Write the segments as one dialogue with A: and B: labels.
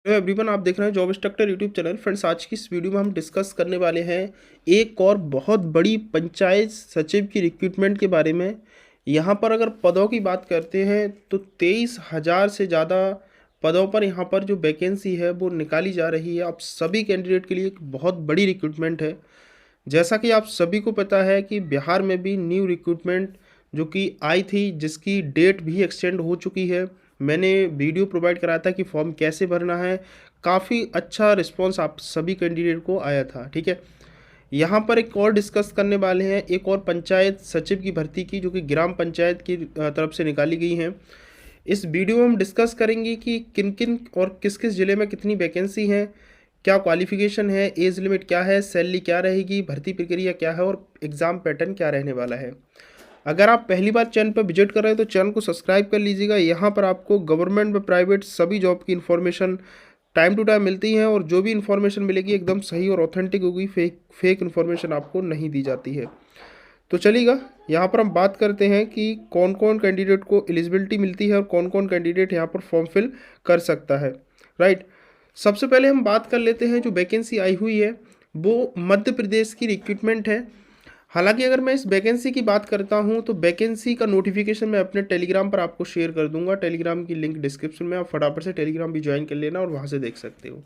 A: Hello everyone, आप देख रहे हैं job instructor YouTube channel. Friends, आज की इस वीडियो में हम डिस्कस करने वाले हैं एक और बहुत बड़ी पंचायत सचिव की रिक्रूटमेंट के बारे में। यहाँ पर अगर पदों की बात करते हैं तो 23,000 से ज़्यादा पदों पर यहाँ पर जो वैकेंसी है वो निकाली जा रही है। आप सभी कैंडिडेट के लिए एक बहुत बड़ी रिक्रूटमेंट है। जैसा कि आप सभी को पता है कि बिहार में भी न्यू रिक्रूटमेंट जो कि आई थी, जिसकी डेट भी एक्सटेंड हो चुकी है। मैंने वीडियो प्रोवाइड कराया था कि फॉर्म कैसे भरना है। काफ़ी अच्छा रिस्पांस आप सभी कैंडिडेट को आया था। ठीक है, यहाँ पर एक और डिस्कस करने वाले हैं एक और पंचायत सचिव की भर्ती की, जो कि ग्राम पंचायत की तरफ से निकाली गई है। इस वीडियो में हम डिस्कस करेंगे कि किन किन और किस किस ज़िले में कितनी वैकेंसी है, क्या क्वालिफिकेशन है, एज लिमिट क्या है, सैलरी क्या रहेगी, भर्ती प्रक्रिया क्या है और एग्ज़ाम पैटर्न क्या रहने वाला है। अगर आप पहली बार चैनल पर विजिट कर रहे हैं तो चैनल को सब्सक्राइब कर लीजिएगा। यहाँ पर आपको गवर्नमेंट व प्राइवेट सभी जॉब की इन्फॉर्मेशन टाइम टू टाइम मिलती है और जो भी इन्फॉर्मेशन मिलेगी एकदम सही और ऑथेंटिक होगी। फेक इन्फॉर्मेशन आपको नहीं दी जाती है। तो चलिएगा, यहाँ पर हम बात करते हैं कि कौन कौन कैंडिडेट को एलिजिबिलिटी मिलती है और कौन कौन कैंडिडेट यहाँ पर फॉर्म फिल कर सकता है। राइट, सबसे पहले हम बात कर लेते हैं जो वैकेंसी आई हुई है वो मध्य प्रदेश की रिक्रूटमेंट है। हालांकि अगर मैं इस वैकेंसी की बात करता हूं तो वैकेंसी का नोटिफिकेशन मैं अपने टेलीग्राम पर आपको शेयर कर दूंगा। टेलीग्राम की लिंक डिस्क्रिप्शन में, आप फटाफट से टेलीग्राम भी ज्वाइन कर लेना और वहां से देख सकते हो।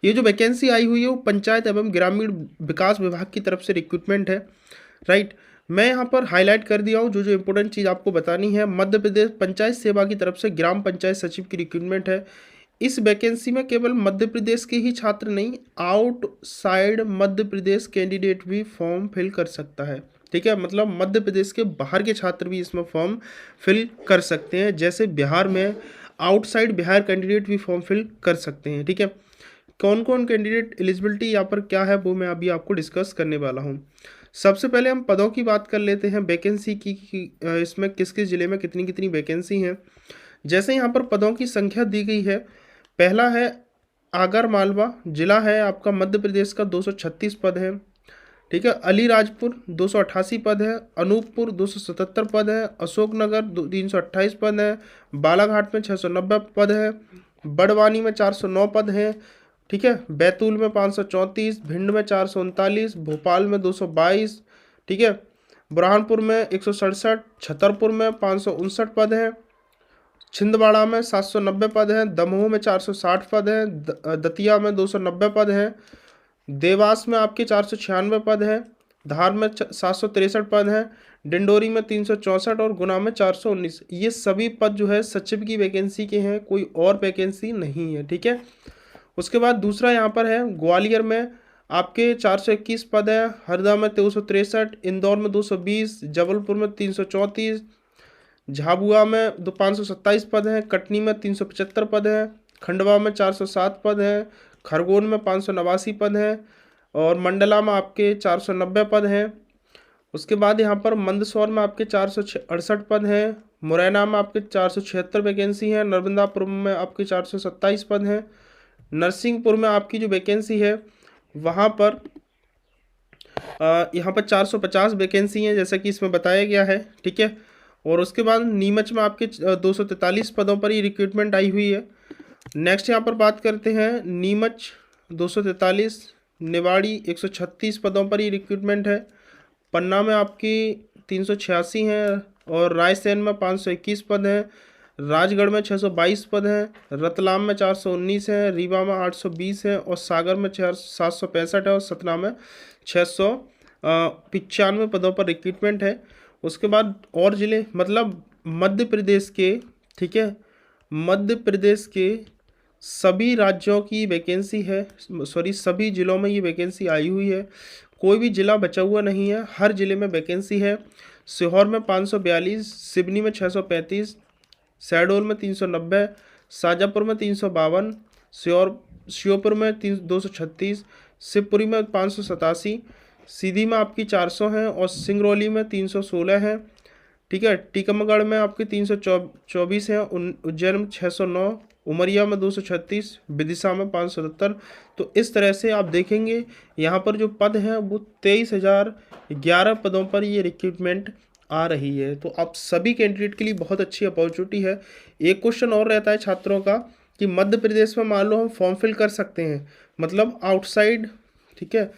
A: ये जो वैकेंसी आई हुई है वो पंचायत एवं ग्रामीण विकास विभाग की तरफ से रिक्रूटमेंट है। राइट, मैं यहाँ पर हाईलाइट कर दिया हूँ जो जो इंपॉर्टेंट चीज़ आपको बतानी है। मध्य प्रदेश पंचायत सेवा की तरफ से ग्राम पंचायत सचिव की रिक्रूटमेंट है। इस वैकेंसी में केवल मध्य प्रदेश के ही छात्र नहीं, आउटसाइड मध्य प्रदेश कैंडिडेट भी फॉर्म फिल कर सकता है। ठीक है, मतलब मध्य प्रदेश के बाहर के छात्र भी इसमें फॉर्म फिल कर सकते हैं। जैसे बिहार में आउटसाइड बिहार कैंडिडेट भी फॉर्म फिल कर सकते हैं। ठीक है, कौन कौन कैंडिडेट एलिजिबिलिटी यहाँ पर क्या है वो मैं अभी आपको डिस्कस करने वाला हूँ। सबसे पहले हम पदों की बात कर लेते हैं वैकेंसी की इसमें किस किस जिले में कितनी कितनी वैकेंसी हैं। जैसे यहाँ पर पदों की संख्या दी गई है, पहला है आगर मालवा, जिला है आपका मध्य प्रदेश का, 236 पद है। ठीक है, अलीराजपुर 288 पद है, अनूपपुर 277 पद है, अशोकनगर 328 पद है, बालाघाट में 690 पद है, बड़वानी में 409 पद हैं। ठीक है, बैतूल में 534, भिंड में 439, भोपाल में 222। ठीक है, बुरहानपुर में 167, छतरपुर में 559 पद हैं, छिंदवाड़ा में 790 पद हैं, दमोह में 460 पद हैं, दतिया में 290 पद हैं, देवास में आपके 496 पद हैं, धार में 763 पद हैं, डिंडोरी में 364 और गुना में 419। ये सभी पद जो है सचिव की वैकेंसी के हैं, कोई और वैकेंसी नहीं है। ठीक है, उसके बाद दूसरा यहाँ पर है ग्वालियर में आपके 421 पद हैं, हरदा में 263, इंदौर में 220, जबलपुर में 334, झाबुआ में 527 पद हैं, कटनी में 375 पद हैं, खंडवा में 407 पद हैं, खरगोन में 589 पद हैं और मंडला में आपके 490 पद हैं। उसके बाद यहाँ पर मंदसौर में आपके 468 पद हैं, मुरैना में आपके 476 वैकेंसी हैं, नर्मदापुर में आपके 427 पद हैं, नरसिंहपुर में आपकी जो वैकेंसी है वहाँ पर यहाँ पर 450 वैकेंसी हैं जैसा कि इसमें बताया गया है। ठीक है, और उसके बाद नीमच में आपके 243 पदों पर ही रिक्रूटमेंट आई हुई है। नेक्स्ट यहाँ पर बात करते हैं नीमच 243, निवाड़ी 136 पदों पर ही रिक्रूटमेंट है, पन्ना में आपकी 386 हैं और रायसेन में 521 पद हैं, राजगढ़ में 622 पद हैं, रतलाम में 419 हैं, रीवा में 820 हैं और सागर में 765 है और सतना में 695 पदों पर रिक्रूटमेंट है। उसके बाद और ज़िले मतलब मध्य प्रदेश के, ठीक है, मध्य प्रदेश के सभी राज्यों की वैकेंसी है, सॉरी सभी ज़िलों में ये वैकेंसी आई हुई है। कोई भी ज़िला बचा हुआ नहीं है, हर ज़िले में वैकेंसी है। सीहोर में 542, सिवनी में 635, शहडोल में 390, शाजापुर में 352, श्योपुर में 236, शिवपुरी में 587, सीधी में आपकी 400 हैं और सिंगरौली में 316 हैं। ठीक है, टीकमगढ़ में आपके 324 हैं, उज्जैन में 609, उमरिया में 236, विदिशा में 577। तो इस तरह से आप देखेंगे यहाँ पर जो पद हैं वो 23,011 पदों पर ये रिक्रूटमेंट आ रही है। तो आप सभी कैंडिडेट के लिए बहुत अच्छी अपॉर्चुनिटी है। एक क्वेश्चन और रहता है छात्रों का कि मध्य प्रदेश में मान लो हम फॉर्म फिल कर सकते हैं, मतलब आउटसाइड, ठीक है,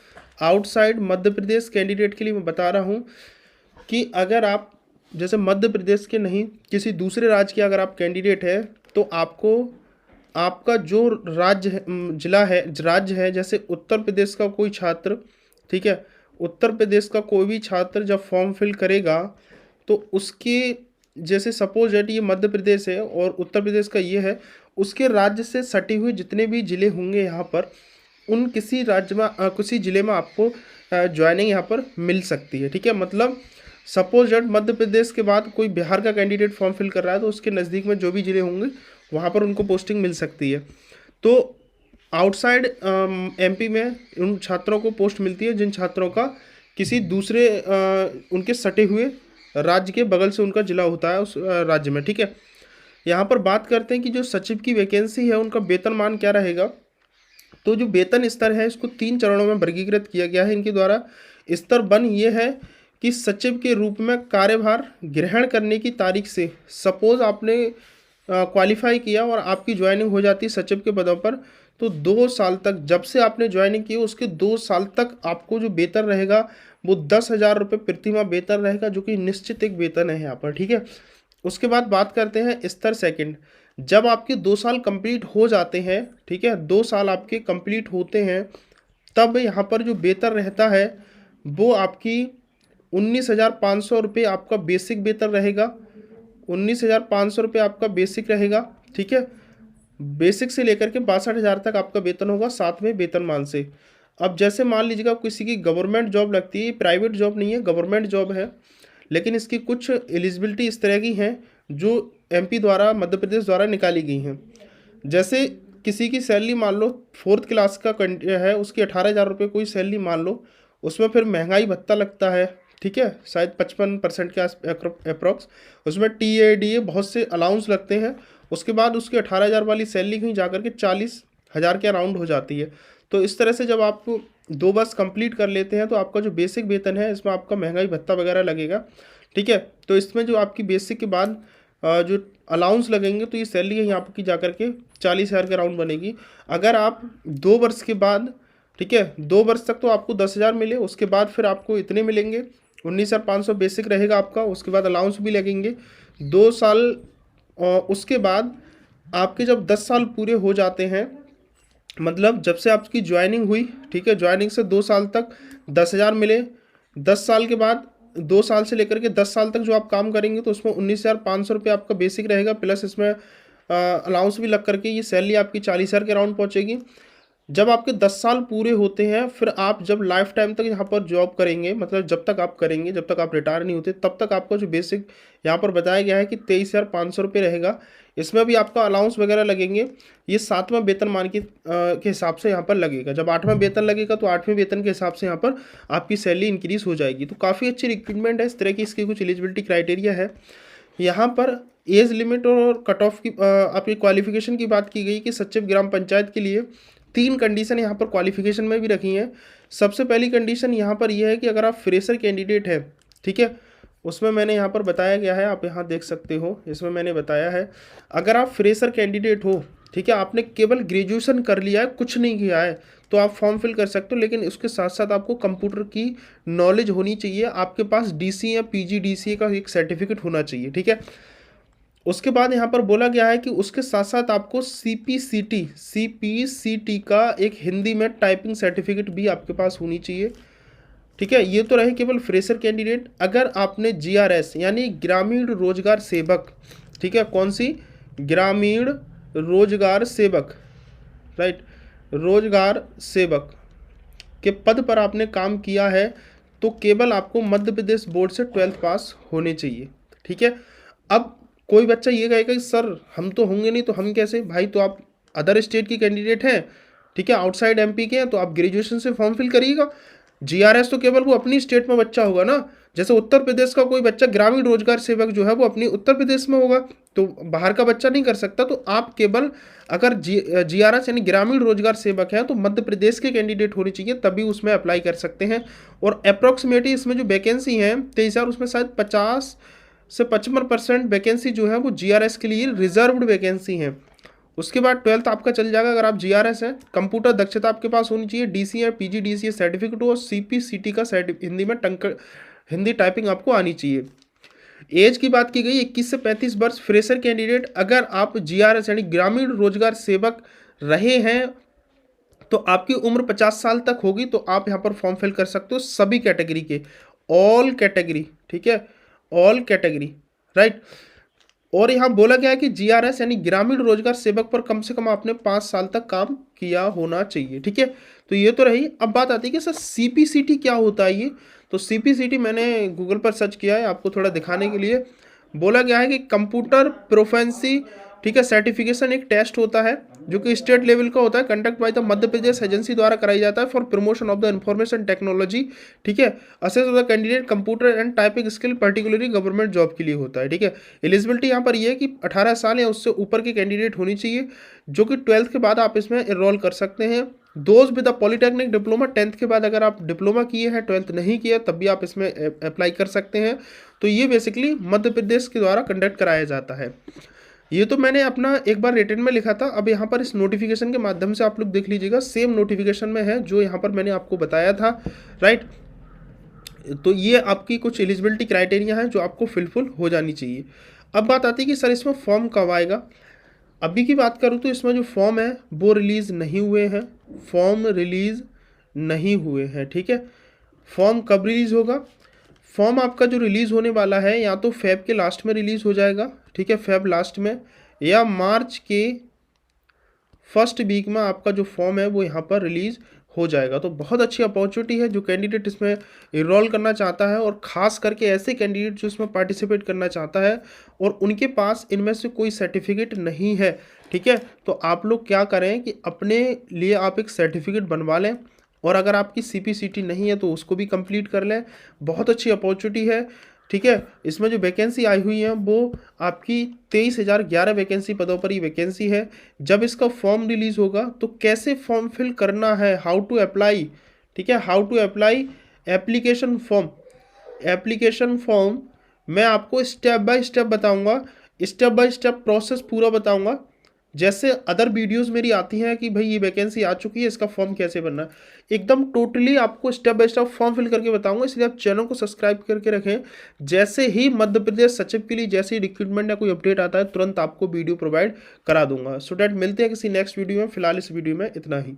A: आउटसाइड मध्य प्रदेश कैंडिडेट के लिए मैं बता रहा हूँ कि अगर आप जैसे मध्य प्रदेश के नहीं किसी दूसरे राज्य के अगर आप कैंडिडेट है तो आपको आपका जो राज्य है, जिला है, राज्य है, जैसे उत्तर प्रदेश का कोई छात्र, ठीक है, उत्तर प्रदेश का कोई भी छात्र जब फॉर्म फिल करेगा तो उसके जैसे सपोज दैट ये मध्य प्रदेश है और उत्तर प्रदेश का ये है, उसके राज्य से सटे हुए जितने भी ज़िले होंगे यहाँ पर, उन किसी राज्य में किसी ज़िले में आपको ज्वाइनिंग यहाँ पर मिल सकती है, ठीक है। मतलब सपोज दैट मध्य प्रदेश के बाद कोई बिहार का कैंडिडेट फॉर्म फिल कर रहा है तो उसके नज़दीक में जो भी ज़िले होंगे वहाँ पर उनको पोस्टिंग मिल सकती है। तो आउटसाइड एमपी में उन छात्रों को पोस्ट मिलती है जिन छात्रों का किसी दूसरे उनके सटे हुए राज्य के बगल से उनका जिला होता है उस राज्य में, ठीक है। यहाँ पर बात करते हैं कि जो सचिव की वैकेंसी है उनका वेतनमान क्या रहेगा। तो जो वेतन स्तर है इसको 3 चरणों में वर्गीकृत किया गया है इनके द्वारा। स्तर 1 ये है कि सचिव के रूप में कार्यभार ग्रहण करने की तारीख से, सपोज आपने क्वालिफाई किया और आपकी ज्वाइनिंग हो जाती है सचिव के पदों पर, तो 2 साल तक, जब से आपने ज्वाइनिंग की उसके 2 साल तक आपको जो वेतन रहेगा वो 10,000 रुपये प्रतिमाह वेतन रहेगा, जो कि निश्चित एक वेतन है यहाँ पर, ठीक है। उसके बाद बात करते हैं स्तर 2, जब आपके 2 साल कंप्लीट हो जाते हैं, ठीक है, 2 साल आपके कंप्लीट होते हैं, तब यहाँ पर जो वेतन रहता है वो आपकी 19,500 रुपये आपका बेसिक वेतन रहेगा। 19,500 रुपये आपका बेसिक रहेगा, ठीक है। बेसिक से लेकर के 62,000 तक आपका वेतन होगा, साथ में वेतनमान से। अब जैसे मान लीजिएगा किसी की गवर्नमेंट जॉब लगती है, प्राइवेट जॉब नहीं है, गवर्नमेंट जॉब है, लेकिन इसकी कुछ एलिजिबिलिटी इस तरह की हैं जो एमपी द्वारा, मध्य प्रदेश द्वारा निकाली गई हैं। जैसे किसी की सैलरी मान लो 4th क्लास का है, उसकी 18,000 रुपये कोई सैलरी मान लो, उसमें फिर महंगाई भत्ता लगता है, ठीक है, शायद 55% के अप्रॉक्स, उसमें TADA बहुत से अलाउंस लगते हैं। उसके बाद उसकी 18,000 वाली सैलरी कहीं जाकर के 40,000 के अराउंड हो जाती है। तो इस तरह से जब आप 2 वर्ष कंप्लीट कर लेते हैं तो आपका जो बेसिक वेतन है इसमें आपका महंगाई भत्ता वगैरह लगेगा, ठीक है। तो इसमें जो आपकी बेसिक के बाद जो अलाउंस लगेंगे तो ये सैलरी है यहाँ की जाकर के 40,000 के अराउंड बनेगी। अगर आप 2 वर्ष के बाद, ठीक है, 2 वर्ष तक तो आपको 10,000 मिले, उसके बाद फिर आपको इतने मिलेंगे, 19,500 बेसिक रहेगा आपका, उसके बाद अलाउंस भी लगेंगे 2 साल। उसके बाद आपके जब 10 साल पूरे हो जाते हैं, मतलब जब से आपकी ज्वाइनिंग हुई, ठीक है, ज्वाइनिंग से 2 साल तक 10,000 मिले, 10 साल के बाद 2 साल से लेकर के 10 साल तक जो आप काम करेंगे तो उसमें 19,500 रुपये आपका बेसिक रहेगा, प्लस इसमें अलाउंस भी लग करके ये सैलरी आपकी 40,000 के अराउंड पहुँचेगी। जब आपके 10 साल पूरे होते हैं फिर आप जब लाइफ टाइम तक यहाँ पर जॉब करेंगे, मतलब जब तक आप करेंगे, जब तक आप रिटायर नहीं होते, तब तक आपका जो बेसिक यहाँ पर बताया गया है कि 23,500 रुपये रहेगा। इसमें भी आपका अलाउंस वगैरह लगेंगे, ये 7वें वेतनमान के हिसाब से यहाँ पर लगेगा। जब 8वां वेतन लगेगा तो 8वें वेतन के हिसाब से यहाँ पर आपकी सैलरी इंक्रीज हो जाएगी। तो काफ़ी अच्छी रिक्रूटमेंट है, इस तरह की इसकी कुछ एलिजिबिलिटी क्राइटेरिया है। यहाँ पर एज लिमिट और कट ऑफ की आपकी क्वालिफिकेशन की बात की गई कि सचिव ग्राम पंचायत के लिए 3 कंडीशन यहाँ पर क्वालिफिकेशन में भी रखी हैं। सबसे पहली कंडीशन यहाँ पर यह है कि अगर आप फ्रेशर कैंडिडेट है, ठीक है, उसमें मैंने यहाँ पर बताया गया है, आप यहाँ देख सकते हो, इसमें मैंने बताया है अगर आप फ्रेशर कैंडिडेट हो, ठीक है, आपने केवल ग्रेजुएशन कर लिया है, कुछ नहीं किया है, तो आप फॉर्म फिल कर सकते हो, लेकिन उसके साथ साथ आपको कंप्यूटर की नॉलेज होनी चाहिए, आपके पास DC या PGDCA का एक सर्टिफिकेट होना चाहिए, ठीक है। उसके बाद यहाँ पर बोला गया है कि उसके साथ साथ आपको CPCT का एक हिंदी में टाइपिंग सर्टिफिकेट भी आपके पास होनी चाहिए, ठीक है। ये तो रहे केवल फ्रेशर कैंडिडेट। अगर आपने GRS यानी ग्रामीण रोजगार सेवक, ठीक है, कौन सी, ग्रामीण रोजगार सेवक, राइट, रोजगार सेवक के पद पर आपने काम किया है तो केवल आपको मध्य प्रदेश बोर्ड से 12th पास होने चाहिए, ठीक है। अब कोई बच्चा ये कहेगा कि सर हम तो होंगे नहीं तो हम कैसे, भाई तो आप अदर स्टेट की कैंडिडेट हैं, ठीक है, आउटसाइड MP के हैं, तो आप ग्रेजुएशन से फॉर्म फिल करिएगा। GRS तो केवल वो अपनी स्टेट में बच्चा होगा ना, जैसे उत्तर प्रदेश का कोई बच्चा ग्रामीण रोजगार सेवक जो है वो अपनी उत्तर प्रदेश में होगा, तो बाहर का बच्चा नहीं कर सकता। तो आप केवल अगर GRS यानी ग्रामीण रोजगार सेवक है तो मध्य प्रदेश के कैंडिडेट होने चाहिए, तभी उसमें अप्लाई कर सकते हैं। और अप्रॉक्सीमेटली इसमें जो वैकेंसी है 23,000, उसमें शायद 50 से 55% वैकेंसी जो है वो GRS के लिए रिजर्व्ड वैकेंसी है, उसके बाद 12th आपका चल जाएगा अगर आप जीआरएस हैं। कंप्यूटर दक्षता आपके पास होनी चाहिए, डीसी या पीजीडीसीए सर्टिफिकेट हो और सीपीसीटी का हिंदी में हिंदी टाइपिंग आपको आनी चाहिए। एज की बात की गई 21 से 35 वर्ष। फ्रेशर कैंडिडेट अगर आप जीआरएस यानी ग्रामीण रोजगार सेवक रहे हैं तो आपकी उम्र 50 साल तक होगी, तो आप यहाँ पर फॉर्म फिल कर सकते हो सभी कैटेगरी के, ऑल कैटेगरी, ठीक है, ऑल कैटेगरी, राइट। और यहाँ बोला गया है कि जीआरएस यानी ग्रामीण रोजगार सेवक पर कम से कम आपने 5 साल तक काम किया होना चाहिए, ठीक है। तो ये तो रही। अब बात आती है कि सर सीपीसीटी क्या होता है ये। तो सीपीसीटी मैंने गूगल पर सर्च किया है आपको थोड़ा दिखाने के लिए। बोला गया है कि कंप्यूटर प्रोफेंसी, ठीक है, सर्टिफिकेशन एक टेस्ट होता है जो कि स्टेट लेवल का होता है, conduct by the Madhya Pradesh agency द्वारा कराई जाता है for promotion of the information technology, ठीक है। Assess of the candidate computer and typing skill particularly government job के लिए होता है, ठीक है। एलिजिबिलिटी यहाँ पर ये है कि 18 साल या उससे ऊपर की कैंडिडेट होनी चाहिए, जो कि 12th के बाद आप इसमें एनरोल कर सकते हैं। Those with the polytechnic diploma, 10th के बाद अगर आप डिप्लोमा किए हैं, 12th नहीं किया तब भी आप इसमें अप्लाई कर सकते हैं। तो ये बेसिकली मध्य प्रदेश के द्वारा कंडक्ट कराया जाता है। ये तो मैंने अपना एक बार रिटन में लिखा था, अब यहाँ पर इस नोटिफिकेशन के माध्यम से आप लोग देख लीजिएगा, सेम नोटिफिकेशन में है जो यहाँ पर मैंने आपको बताया था, राइट। तो ये आपकी कुछ एलिजिबिलिटी क्राइटेरिया है जो आपको फिलफुल हो जानी चाहिए। अब बात आती है कि सर इसमें फॉर्म कब आएगा। अभी की बात करूँ तो इसमें जो फॉर्म है वो रिलीज़ नहीं हुए हैं, फॉर्म रिलीज़ नहीं हुए हैं, ठीक है। फॉर्म कब रिलीज़ होगा। फॉर्म आपका जो रिलीज़ होने वाला है या तो फेब के लास्ट में रिलीज़ हो जाएगा, ठीक है, फेब लास्ट में, या मार्च के फर्स्ट वीक में आपका जो फॉर्म है वो यहाँ पर रिलीज़ हो जाएगा। तो बहुत अच्छी अपॉर्चुनिटी है जो कैंडिडेट इसमें इनरोल करना चाहता है, और ख़ास करके ऐसे कैंडिडेट जो इसमें पार्टिसिपेट करना चाहता है और उनके पास इनमें से कोई सर्टिफिकेट नहीं है, ठीक है। तो आप लोग क्या करें कि अपने लिए आप एक सर्टिफिकेट बनवा लें, और अगर आपकी सीपीसीटी नहीं है तो उसको भी कंप्लीट कर लें। बहुत अच्छी अपॉर्चुनिटी है, ठीक है। इसमें जो वैकेंसी आई हुई है वो आपकी 23,011 वैकेंसी पदों पर ही वैकेंसी है। जब इसका फॉर्म रिलीज़ होगा तो कैसे फॉर्म फिल करना है, हाउ टू अप्लाई, ठीक है, how to apply application form, application form मैं आपको स्टेप बाय स्टेप बताऊंगा, स्टेप बाय स्टेप प्रोसेस पूरा बताऊंगा। जैसे अदर वीडियोस मेरी आती हैं कि भाई ये वैकेंसी आ चुकी है, इसका फॉर्म कैसे भरना है, एकदम टोटली आपको step by step form fill करके बताऊंगा। इसलिए आप चैनल को सब्सक्राइब करके रखें। जैसे ही मध्य प्रदेश सचिव के लिए जैसे ही रिक्रूटमेंट या कोई अपडेट आता है तुरंत आपको वीडियो प्रोवाइड करा दूंगा। सो डैट मिलते हैं किसी नेक्स्ट वीडियो में। फिलहाल इस वीडियो में इतना ही।